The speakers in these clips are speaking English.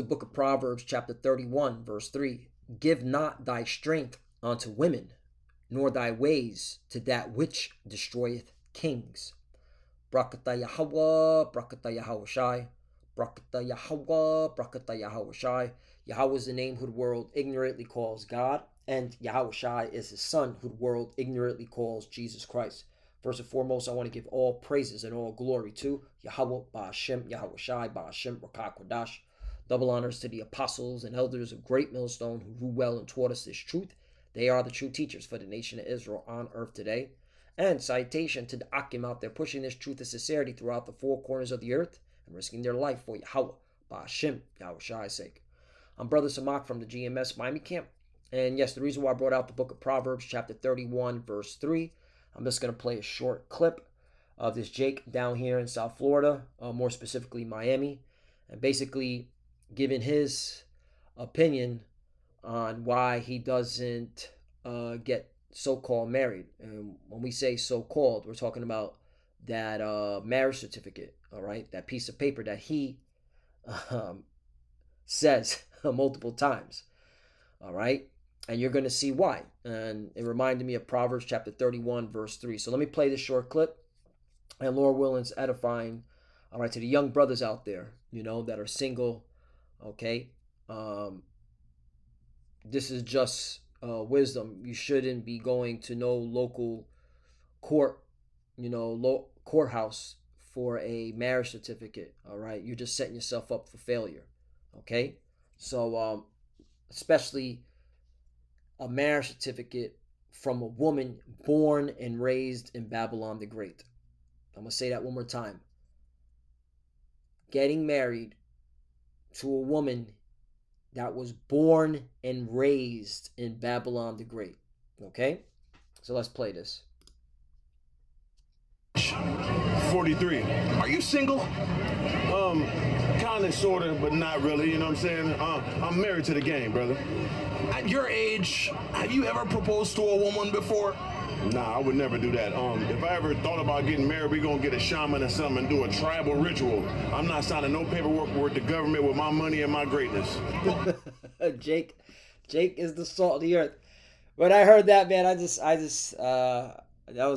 the book of Proverbs, chapter 31, verse 3. Give not thy strength unto women, nor thy ways to that which destroyeth kings. Brakata Yahweh, Brakata Yahweh Shai, Brakata Yahweh, Brakata Yahweh Shai. Yahweh is the name who the world ignorantly calls God, and Yahweh Shai is his son who the world ignorantly calls Jesus Christ. First and foremost, I want to give all praises and all glory to Yahweh, Ba'ashem, Yahweh Shai, Ba'ashem, Rakak Kodash. Double honors to the apostles and elders of Great Millstone who grew well and taught us this truth. They are the true teachers for the nation of Israel on earth today. And citation to the Akim out there pushing this truth of sincerity throughout the four corners of the earth and risking their life for Yahweh, Ba'ashem, Yahweh Shai's sake. I'm Brother Samak from the GMS Miami camp. And yes, the reason why I brought out the book of Proverbs, chapter 31, verse 3, I'm just going to play a short clip of this Jake down here in South Florida, more specifically Miami, and basically giving his opinion on why he doesn't get so-called married. And when we say so-called, we're talking about that marriage certificate, all right? That piece of paper that he says multiple times, all right? And you're going to see why. And it reminded me of Proverbs chapter 31, verse 3. So let me play this short clip. And Lord willing, it's edifying, all right, to the young brothers out there, that are single, okay? This is just wisdom. You shouldn't be going to no local court, courthouse for a marriage certificate, all right? You're just setting yourself up for failure, okay? So, especially a marriage certificate from a woman born and raised in Babylon the Great. I'm going to say that one more time. Getting married to a woman that was born and raised in Babylon the Great. Okay? So let's play this. 43. Are you single? Kind of, sort of, but not really, you know what I'm saying? I'm married to the game, brother. At your age, have you ever proposed to a woman before? Nah, I would never do that. If I ever thought about getting married, we gonna get a shaman or something and do a tribal ritual. I'm not signing no paperwork with the government with my money and my greatness. Jake is the salt of the earth. When I heard that, man, I was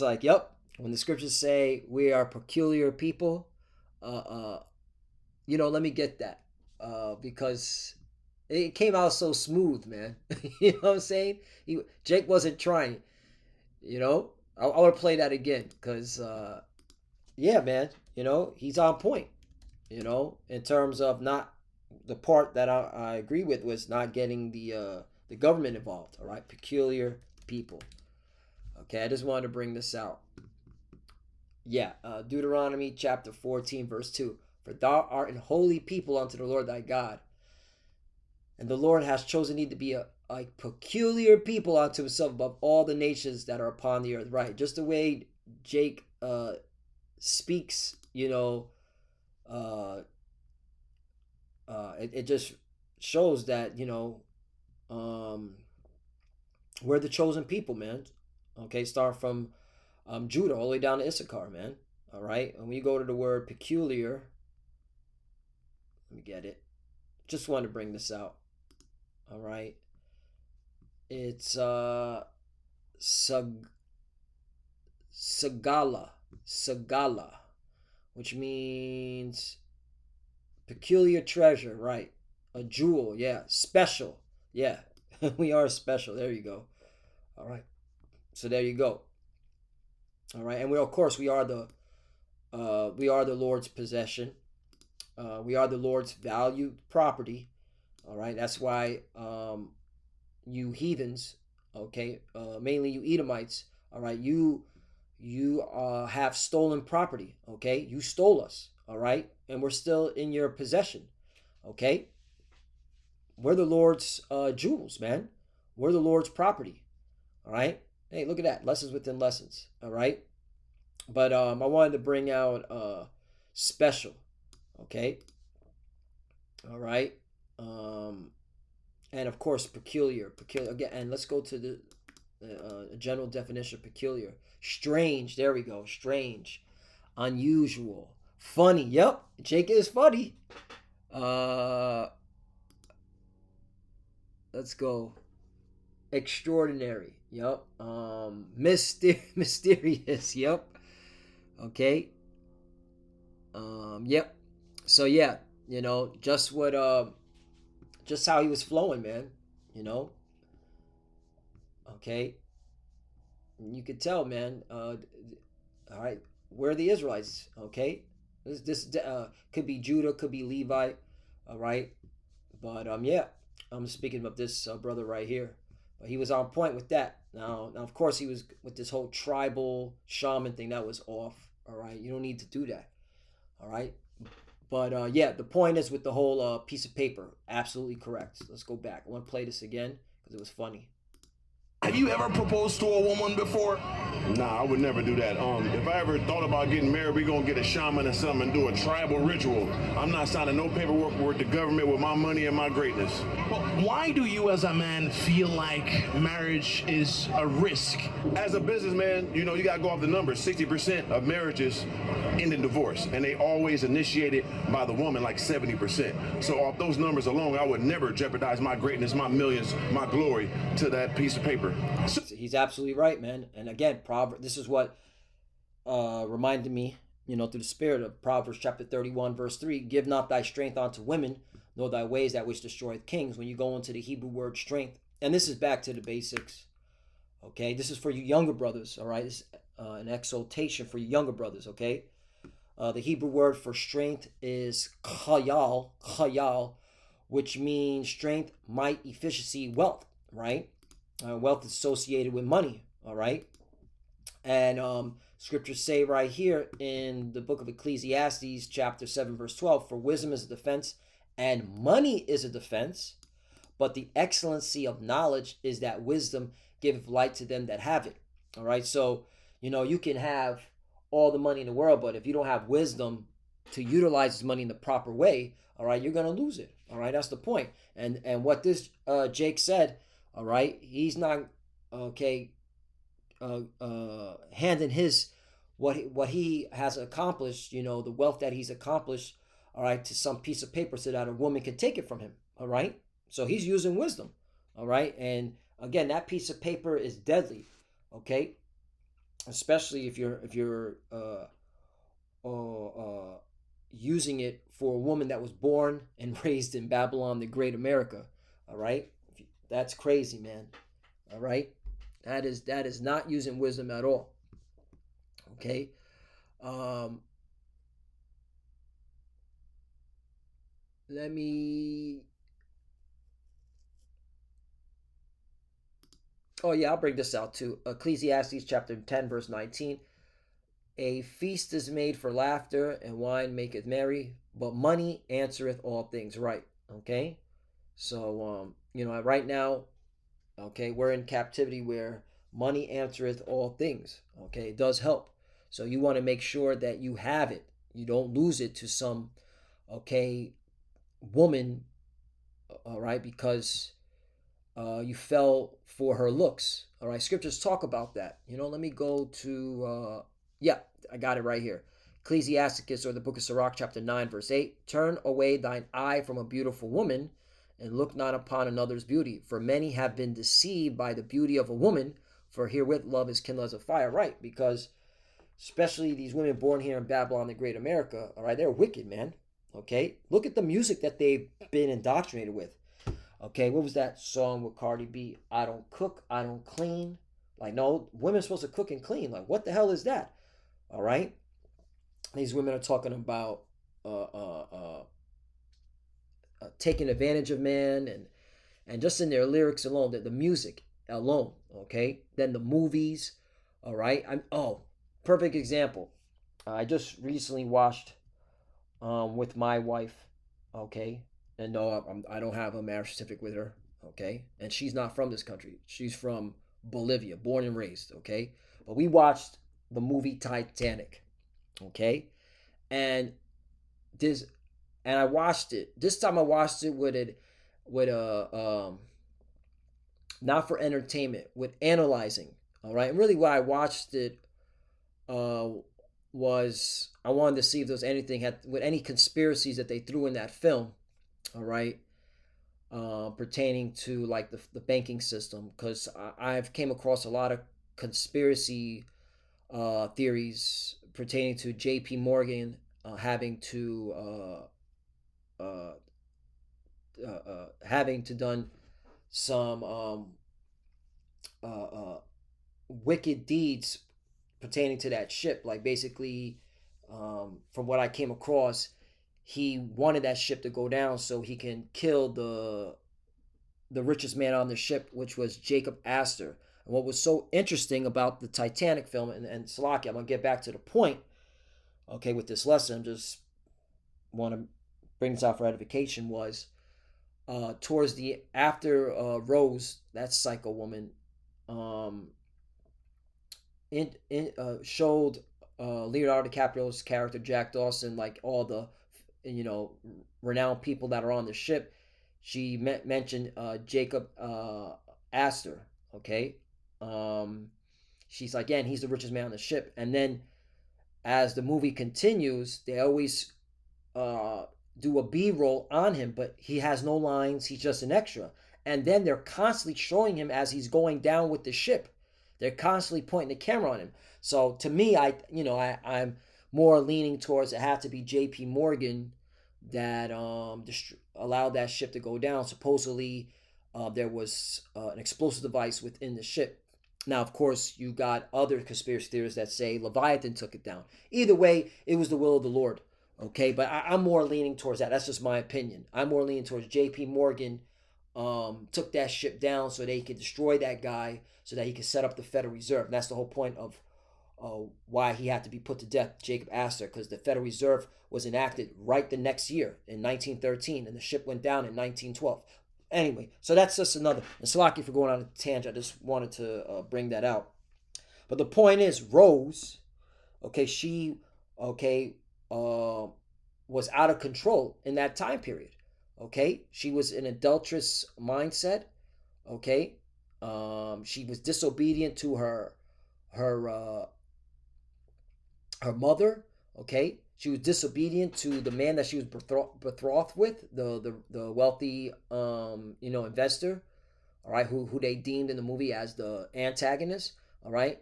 like, yep. When the scriptures say we are peculiar people, let me get that, because it came out so smooth, man. You know what I'm saying? Jake wasn't trying. I want to play that again because, yeah, man, he's on point, in terms of not the part that I agree with was not getting the government involved. All right. Peculiar people. Okay. I just wanted to bring this out. Yeah. Deuteronomy chapter 14, verse 2. For thou art an holy people unto the Lord thy God. And the Lord has chosen thee to be a peculiar people unto himself above all the nations that are upon the earth. Right. Just the way Jake speaks, it just shows that, we're the chosen people, man. Okay. Start from Judah all the way down to Issachar, man. All right. And when you go to the word peculiar, let me get it. Just wanted to bring this out. All right. It's sagala, which means peculiar treasure, right? A jewel, yeah. Special, yeah. We are special. There you go. All right. So there you go. All right, and we are the Lord's possession. We are the Lord's valued property. All right, that's why you heathens, okay, mainly you Edomites, all right, you have stolen property, okay? You stole us, all right? And we're still in your possession, okay? We're the Lord's jewels, man. We're the Lord's property, all right? Hey, look at that. Lessons within lessons, all right? But I wanted to bring out special, okay? All right? And of course, peculiar. Again, and let's go to the general definition of peculiar. Strange. There we go. Strange. Unusual. Funny. Yep. Jake is funny. Let's go. Extraordinary. Yep. Mysterious. Yep. Okay. Yep. So yeah, just just how he was flowing, man. You know. Okay. You could tell, man. All right. Where are the Israelites? Okay. This could be Judah, could be Levi. All right. But yeah, I'm speaking of this brother right here. But he was on point with that. Now, of course, he was with this whole tribal shaman thing. That was off. All right, you don't need to do that. All right, but yeah, the point is with the whole piece of paper. Absolutely correct. Let's go back. I want to play this again because it was funny. Have you ever proposed to a woman before? Nah, I would never do that. If I ever thought about getting married, we gonna get a shaman or something and do a tribal ritual. I'm not signing no paperwork with the government with my money and my greatness. Well, why do you as a man feel like marriage is a risk? As a businessman, you gotta go off the numbers. 60% of marriages end in divorce, and they always initiated by the woman, like 70%. So off those numbers alone, I would never jeopardize my greatness, my millions, my glory to that piece of paper. He's absolutely right, man. And again, this is what reminded me, through the spirit of Proverbs chapter 31, verse 3, give not thy strength unto women, nor thy ways that which destroyeth kings. When you go into the Hebrew word strength, and this is back to the basics, okay? This is for you younger brothers, all right? This is an exaltation for you younger brothers, okay? The Hebrew word for strength is chayal, which means strength, might, efficiency, wealth, right? Wealth is associated with money, all right? And scriptures say right here in the book of Ecclesiastes, chapter 7, verse 12, for wisdom is a defense and money is a defense, but the excellency of knowledge is that wisdom giveth light to them that have it, all right? So, you can have all the money in the world, but if you don't have wisdom to utilize this money in the proper way, all right, you're going to lose it, all right? That's the point. And what this Jake said, all right, he's not handing his what he has accomplished, the wealth that he's accomplished, all right, to some piece of paper so that a woman can take it from him, all right? So he's using wisdom, all right? And again, that piece of paper is deadly, okay? Especially if you're using it for a woman that was born and raised in Babylon, the Great America, all right? That's crazy, man. All right, that is not using wisdom at all. Okay, let me. Oh yeah, I'll bring this out too. Ecclesiastes chapter 10, verse 19. A feast is made for laughter, and wine maketh merry, but money answereth all things right. Okay, so right now, okay, we're in captivity where money answereth all things. Okay, it does help. So you want to make sure that you have it. You don't lose it to some, woman, all right, because you fell for her looks. All right, scriptures talk about that. Let me go to, yeah, I got it right here. Ecclesiasticus, or the book of Sirach, chapter 9, verse 8. Turn away thine eye from a beautiful woman, and look not upon another's beauty. For many have been deceived by the beauty of a woman, for herewith love is kindled as a fire. Right, because especially these women born here in Babylon, the Great America, all right, they're wicked, man. Okay, look at the music that they've been indoctrinated with. Okay, what was that song with Cardi B? I don't cook, I don't clean. Like, no, women are supposed to cook and clean. Like, what the hell is that? All right, these women are talking about taking advantage of men, and just in their lyrics alone, the music alone, okay? Then the movies, all right? Perfect example. I just recently watched with my wife, okay? And no, I don't have a marriage certificate with her, okay? And she's not from this country. She's from Bolivia, born and raised, okay? But we watched the movie Titanic, okay? And I watched it. This time I watched it with not for entertainment, with analyzing. All right, and really why I watched it was I wanted to see if there was anything with any conspiracies that they threw in that film. All right, pertaining to like the banking system, because I've came across a lot of conspiracy theories pertaining to J.P. Morgan having to done some wicked deeds pertaining to that ship. Like basically, from what I came across, he wanted that ship to go down so he can kill the richest man on the ship, which was Jacob Astor. And what was so interesting about the Titanic film, and Salaki, I'm gonna get back to the point, okay, with this lesson. Just want to bring this out for edification. Was towards the after Rose, that psycho woman, um, showed Leonardo DiCaprio's character Jack Dawson like all the renowned people that are on the ship. She mentioned Jacob Astor. Okay, she's like, yeah, and he's the richest man on the ship. And then as the movie continues, they always do a B-roll on him, but he has no lines. He's just an extra. And then they're constantly showing him as he's going down with the ship. They're constantly pointing the camera on him. So to me, I'm more leaning towards it had to be J.P. Morgan that allowed that ship to go down. Supposedly, there was an explosive device within the ship. Now, of course, you got other conspiracy theorists that say Leviathan took it down. Either way, it was the will of the Lord. Okay, but I'm more leaning towards that. That's just my opinion. I'm more leaning towards J.P. Morgan took that ship down so they could destroy that guy so that he could set up the Federal Reserve. And that's the whole point of why he had to be put to death, Jacob Astor, because the Federal Reserve was enacted right the next year in 1913, and the ship went down in 1912. Anyway, so that's just another. And Salaki for going on a tangent. I just wanted to bring that out. But the point is, Rose, okay, she, was out of control in that time period. Okay, she was in adulterous mindset. Okay, she was disobedient to her mother. Okay, she was disobedient to the man that she was betrothed with, the wealthy investor. All right, who they deemed in the movie as the antagonist. All right,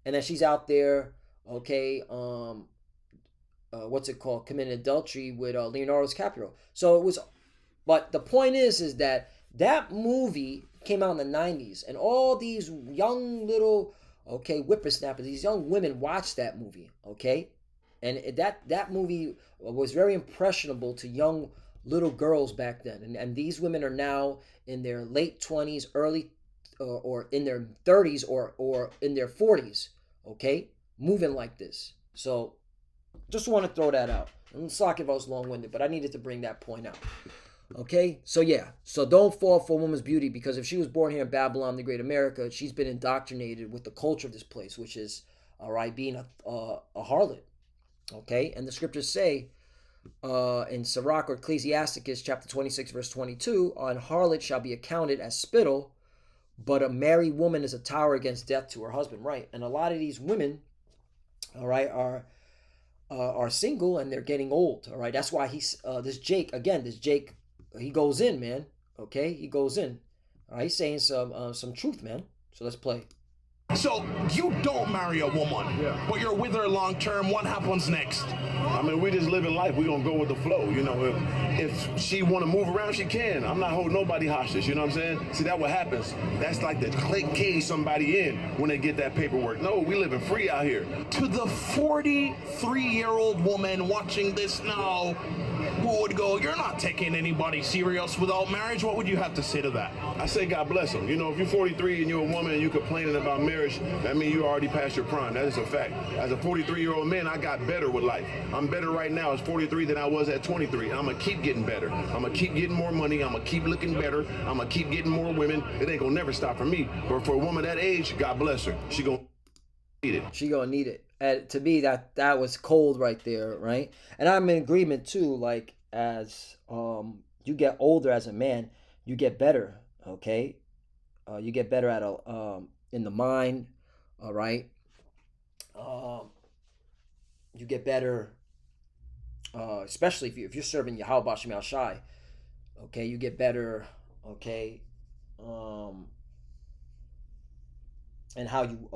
and then she's out there. Okay, what's it called? Committing adultery with Leonardo DiCaprio. So it was, but the point is that movie came out in the 90s, and all these young little whippersnappers, these young women watched that movie. Okay, and that movie was very impressionable to young little girls back then, and these women are now in their late 20s, early or in their 30s or in their 40s. Okay, moving like this. So just want to throw that out. I'm sorry if I was long-winded, but I needed to bring that point out. Okay, so yeah, so don't fall for a woman's beauty, because if she was born here in Babylon, the Great America, she's been indoctrinated with the culture of this place, which is, all right, being a harlot. Okay, and the scriptures say in Sirach or Ecclesiasticus chapter 26 verse 22, an harlot shall be accounted as spittle, but a married woman is a tower against death to her husband. Right, and a lot of these women, all right, are single and they're getting old. All right, that's why this Jake, he goes in, man. Okay, he goes in. All right, he's saying some truth, man. So let's play. So you don't marry a woman, but you're with her long term. What happens next? I mean, we just living life. We gonna go with the flow. You know, if she want to move around, she can. I'm not holding nobody hostage. You know what I'm saying? See, that what happens. That's like the cage somebody in when they get that paperwork. No, we living free out here. To the 43-year-old woman watching this now, who would go, you're not taking anybody serious without marriage, what would you have to say to that? I say God bless them. You know, if you're 43 and you're a woman and you're complaining about marriage, that means you already passed your prime. That is a fact. As a 43-year-old man, I got better with life. I'm better right now as 43 than I was at 23. I'm going to keep getting better. I'm going to keep getting more money. I'm going to keep looking better. I'm going to keep getting more women. It ain't going to never stop for me. But for a woman that age, God bless her. She going to need it. She going to need it. And to me, that was cold right there, right? And I'm in agreement too. Like, as you get older as a man, you get better. Okay, you get better at in the mind. All right, you get better, especially if you're serving Yahweh B'Shem Shai. Okay, you get better. Okay, um, and how you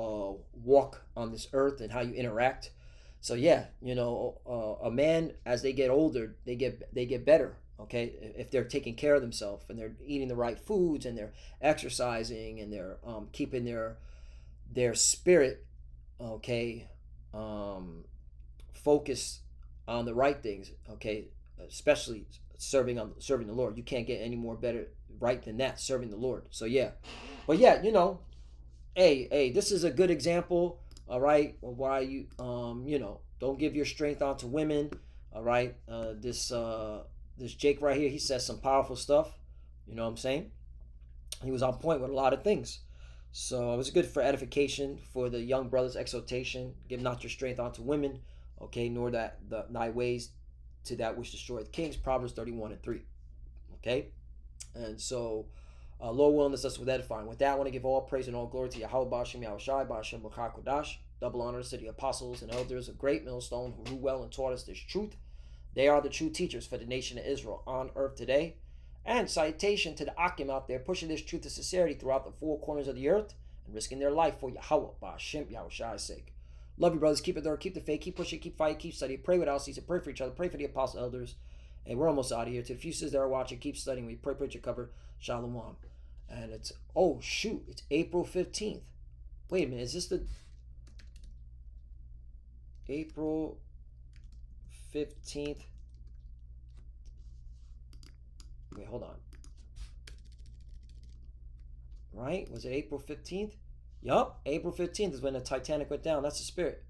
walk on this earth and how you interact. So yeah, a man as they get older, they get better. Okay, if they're taking care of themselves and they're eating the right foods and they're exercising and they're keeping their spirit, okay, focused on the right things. Okay, especially serving the Lord. You can't get any more better right than that, serving the Lord. So yeah, but yeah, hey, this is a good example, all right, of why don't give your strength onto women, all right. This Jake right here, he says some powerful stuff. You know what I'm saying? He was on point with a lot of things. So it was good for edification for the young brothers' exhortation. Give not your strength unto women, okay, nor thy ways to that which destroyeth kings. Proverbs 31:3. Okay, and so Lord willing, this us with edifying. With that, I want to give all praise and all glory to Yahweh Bashim Yahushai Bashim Kodash. Double honor to the apostles and elders of Great Millstone who rule well and taught us this truth. They are the true teachers for the nation of Israel on earth today. And citation to the Akim out there pushing this truth of sincerity throughout the four corners of the earth and risking their life for Yahweh Bashim Yahushai's sake. Love you, brothers. Keep it there. Keep the faith. Keep pushing. Keep fighting. Keep studying. Pray without ceasing. Pray for each other. Pray for the apostle elders. And we're almost out of here. To the few sisters that are watching, keep studying. We pray for your cover. Shalom. And it's, oh shoot, it's April 15th. Wait a minute, is this the April 15th? Wait, hold on. Right? Was it April 15th? Yup, April 15th is when the Titanic went down. That's the spirit.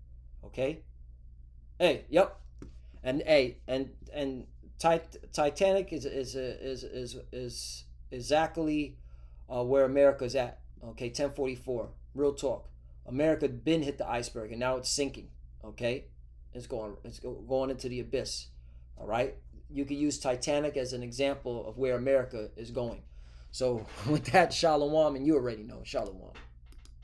Okay? Hey, yup. And Titanic is exactly where America's at. Okay, 1044. Real talk. America been hit the iceberg and now it's sinking. Okay, it's going into the abyss. All right, you could use Titanic as an example of where America is going. So with that, shalom, and you already know, shalom.